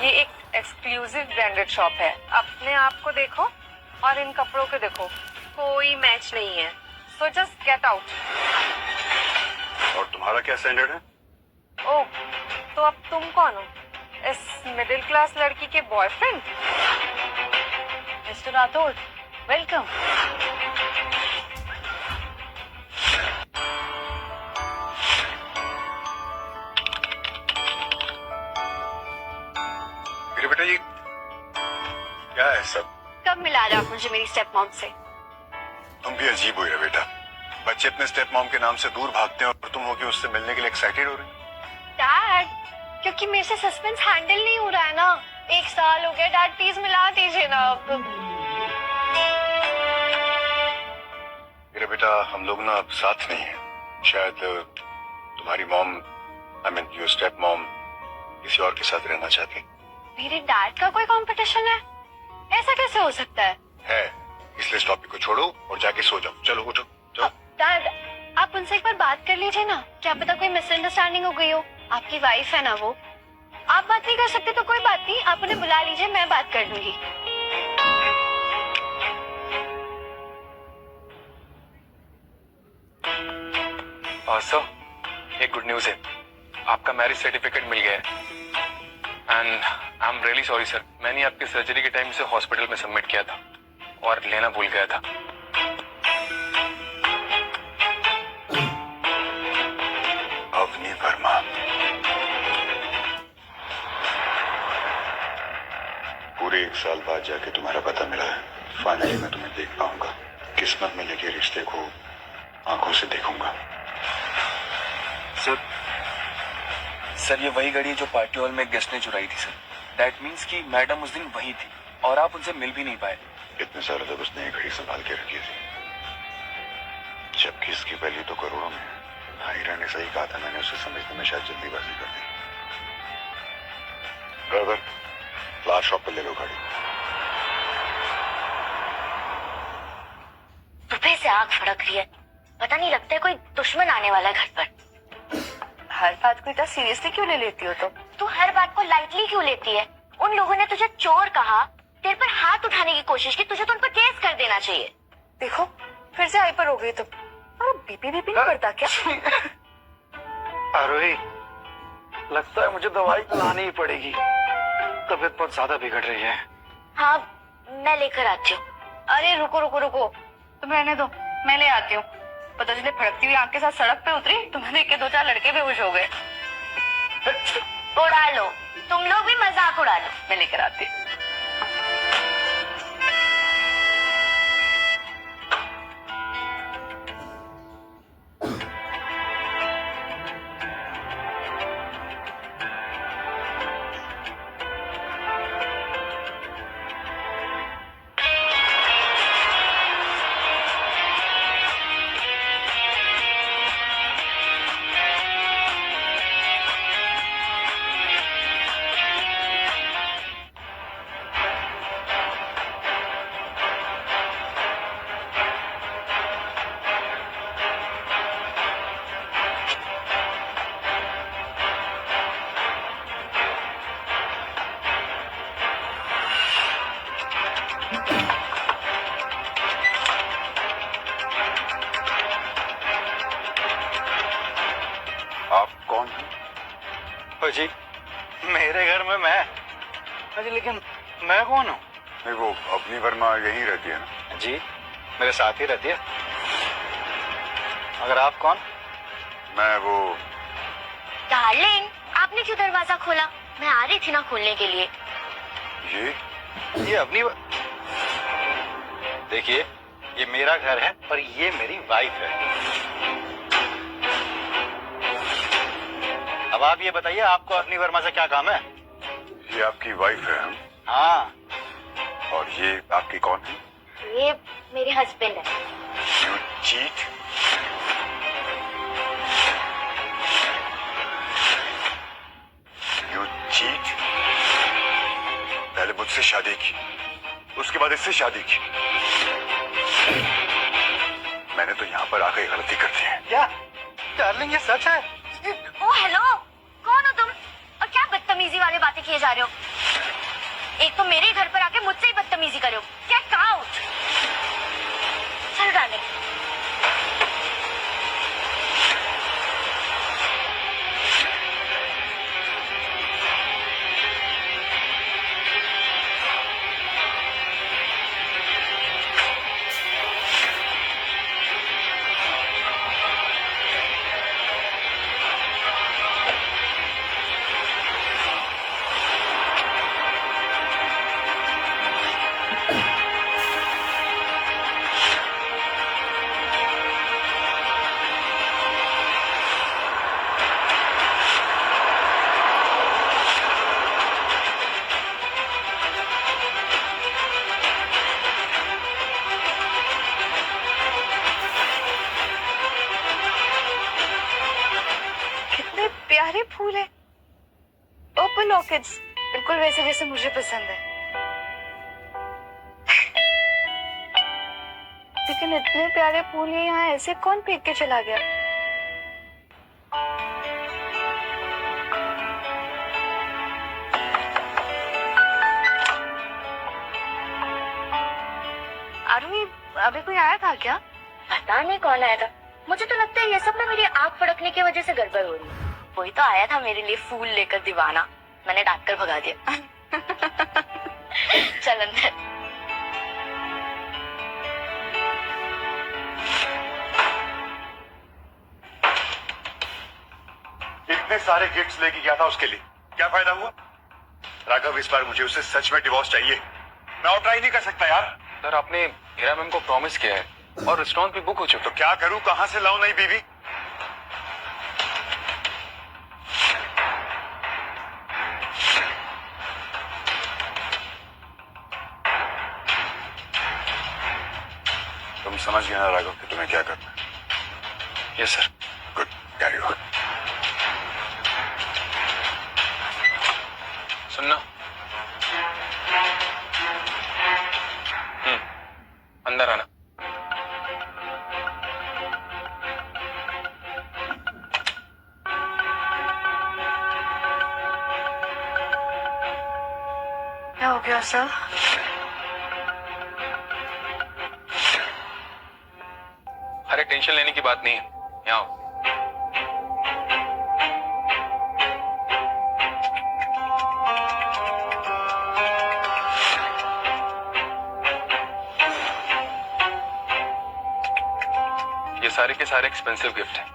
ये एक exclusive branded shop है। अपने आप को देखो और इन कपड़ों को देखो, कोई मैच नहीं है। So just get out. और तुम्हारा क्या स्टैंडर्ड है? ओह, तो अब तुम कौन हो? इस मिडिल क्लास लड़की के बॉयफ्रेंड? Mister Rathore, welcome. मेरे बेटा ये क्या है सब? कब मिला रहे आप मुझे मेरी स्टेप मॉम से? तुम भी अजीब हुई है बेटा। बच्चे अपने स्टेप मॉम के नाम से दूर भागते हैं और तुम हो कि उससे मिलने के लिए एक्साइटेड हो रही हो। डैड, क्योंकि मेरे से सस्पेंस हैंडल नहीं हो रहा है ना। 1 साल हो गया डैड, प्लीज मिला दीजिए ना अब। मेरा बेटा हम लोग ना अब साथ नहीं है। शायद तुम्हारी mom, I mean your step mom किसी और के साथ रहना चाहती है। मेरे डैड का कोई कंपटीशन है? ऐसा कैसे हो सकता है? इसलिए इस टॉपिक को छोड़ो और जाके सो जाओ। चलो उठो चलो। डैड, आप उनसे एक बार बात कर लीजिए ना। क्या पता कोई मिसअंडरस्टैंडिंग हो गई हो। आपकी वाइफ है ना वो। आप बात नहीं कर सकते तो कोई बात नहीं, आप उन्हें बुला लीजिए, मैं बात कर लूंगी। सर, एक गुड न्यूज है। आपका मैरिज सर्टिफिकेट मिल गया है and I am really sorry sir. मैंने आपकी सर्जरी के टाइम से हॉस्पिटल में सबमिट किया था और लेना भूल गया था। अवनी वर्मा, पूरे 1 साल बाद जाके तुम्हारा पता मिला है। फाइनली मैं तुम्हें देख पाऊंगा। किस्मत में लिखे रिश्ते को आंखों से देखूंगा। सर ये वही घड़ी जो पार्टी हॉल में गेस्ट ने चुराई थी सर। दैट मीन्स कि मैडम उस दिन वही थी और आप उनसे मिल भी नहीं पाए। इतने सालों तक उसने एक घड़ी संभाल के रखी थी, जबकि इसकी वैल्यू तो करोड़ों में है। हायरा ने सही कहा था, मैंने उसे समझने में शायद जल्दीबाजी कर दी। ड्राइवर, फ्लावर शॉप पे ले लो गाड़ी। सुबह से आग फड़क रही है, पता नहीं लगता है कोई दुश्मन आने वाला है घर पर। हर बात को इतना सीरियसली क्यों ले लेती हो? तू हर बात को लाइटली क्यों लेती है? उन लोगों ने तुझे चोर कहा, तेरे पर हाथ उठाने की कोशिश की, तुझे तो उन पर केस कर देना चाहिए। देखो फिर से हाइपर हो गई तुम। और बीपी नहीं करता क्या? आरोही, लगता है मुझे दवाई लानी ही पड़ेगी। तबीयत बहुत ज्यादा बिगड़ रही है। हाँ, मैं लेकर आती हूँ। अरे रुको रुको रुको, तुम रहने दो, मैं ले आती हूँ। पता चले फड़कती हुई आंख के साथ सड़क पे उतरी, तुम्हें देख के 2-4 लड़के बेहोश हो गए। उड़ा लो, तुम लोग भी मजाक उड़ा लो। मैं लेकर आती हूँ। आप कौन हैं? जी, मेरे घर में मैं। अजी लेकिन मैं कौन हूँ? नहीं, वो अवनी वर्मा यहीं रहती है ना? जी, मेरे साथ ही रहती है। अगर आप कौन? मैं वो डार्लिंग, आपने क्यों दरवाजा खोला? मैं आ रही थी ना खोलने के लिए। ये अपनी देखिए, ये मेरा घर है और ये मेरी वाइफ है। अब आप ये बताइए, आपको अवनी वर्मा से क्या काम है? ये आपकी वाइफ है? हाँ। और ये आपकी कौन है? ये मेरे हस्बैंड है। You cheat? You cheat? पहले मुझसे शादी की, उसके बाद इससे शादी की। मैंने तो यहाँ पर आकर गलती कर दी है। क्या डार्लिंग, ये सच है? ओ हेलो, कौन हो तुम और क्या बदतमीजी वाली बातें किए जा रहे हो? तो मेरे ही घर पर आके मुझसे ही बदतमीजी करे हो। Get out. चल डार्लिंग। कितने प्यारे फूल है, पर्पल ऑर्किड्स, बिल्कुल वैसे जैसे मुझे पसंद है। लेकिन इतने प्यारे फूल ये यहाँ ऐसे कौन फेंक के चला गया? आरुई, अभी कोई आया था क्या? पता नहीं कौन आया था। मुझे तो लगता है ये सब ना मेरी आँख फड़कने की वजह से गड़बड़ हो रही है। कोई तो आया था मेरे लिए फूल लेकर दीवाना, मैंने डांट कर भगा दिया। चल अंदर। इतने सारे गिफ्ट्स लेके गया था उसके लिए, क्या फायदा हुआ? राघव, इस बार मुझे उससे सच में डिवोर्स चाहिए। मैं और ट्राई नहीं कर सकता यार। सर आपने हीरा मैम को प्रॉमिस किया है और रेस्टोरेंट भी बुक हो चुका। तो क्या करूं, कहां से लाऊं नई बीवी? तुम समझ गए ना राघव कि तुम्हें क्या करना है? Yes sir. Good, carry on. सुनना, अंदर आना। क्या हो गया सर? अरे टेंशन लेने की बात नहीं है, यहाँ आओ। ये सारे के सारे एक्सपेंसिव गिफ्ट हैं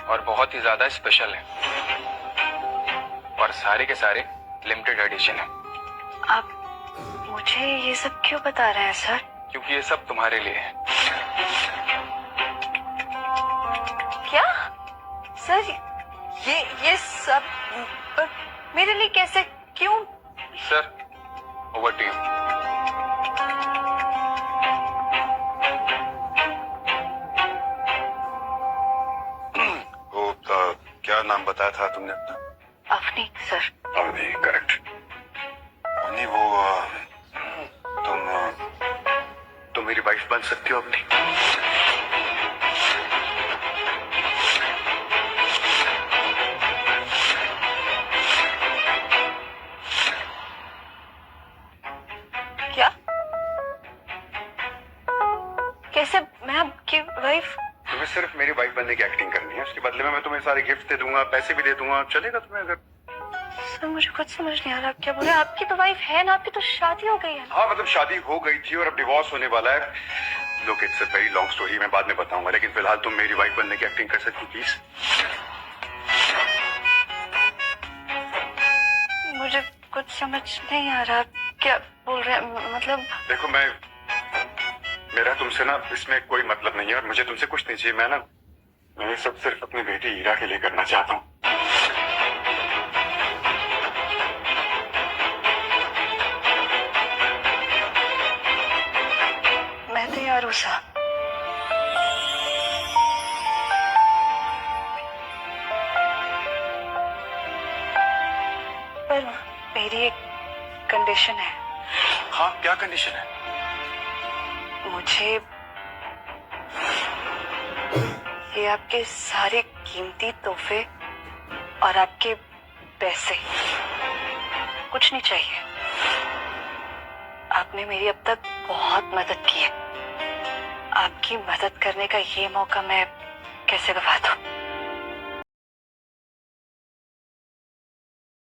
और बहुत ही ज्यादा स्पेशल है और सारे के सारे लिमिटेड एडिशन है। आप मुझे ये सब क्यों बता रहे हैं सर? क्योंकि ये सब तुम्हारे लिए है। क्या सर? ये सब पर मेरे लिए कैसे, क्यों? Sir, over to you. क्या नाम बताया था तुमने अपना? अवनी सर। अवनी, करेक्ट। अवनी, वो तुम मेरी वाइफ बन सकती हो अवनी? क्या? कैसे? मैं आपकी वाइफ? तुम्हें सिर्फ मेरी वाइफ बनने की एक्टिंग करनी है, उसके बदले में मैं तुम्हें सारे गिफ्ट दे दूंगा, पैसे भी दे दूंगा, चलेगा तुम्हें? अगर सर मुझे कुछ समझ नहीं आ रहा, आप क्या बोल रहे हैं? आपकी तो वाइफ है ना, आपकी तो शादी हो गई है। हाँ, मतलब शादी हो गई थी और अब डिवोर्स होने वाला है। लोग, it's a very long story, मैं बाद में बताऊंगा, लेकिन फिलहाल तुम मेरी वाइफ बनने की एक्टिंग कर सकती हो प्लीज? मुझे कुछ समझ नहीं आ रहा, क्या बोल रहे हैं? मतलब देखो, मेरा तुमसे ना इसमें कोई मतलब नहीं है और मुझे तुमसे कुछ नहीं चाहिए। मैं ये सब सिर्फ अपनी बेटी हीरा के लिए करना चाहता हूँ। मैं तैयार हूँ साहब। पर मेरी एक कंडीशन है। हाँ, क्या कंडीशन है? मुझे ये आपके सारे कीमती तोहफे और आपके पैसे कुछ नहीं चाहिए। आपने मेरी अब तक बहुत मदद की है। आपकी मदद करने का ये मौका मैं कैसे गवा दूं?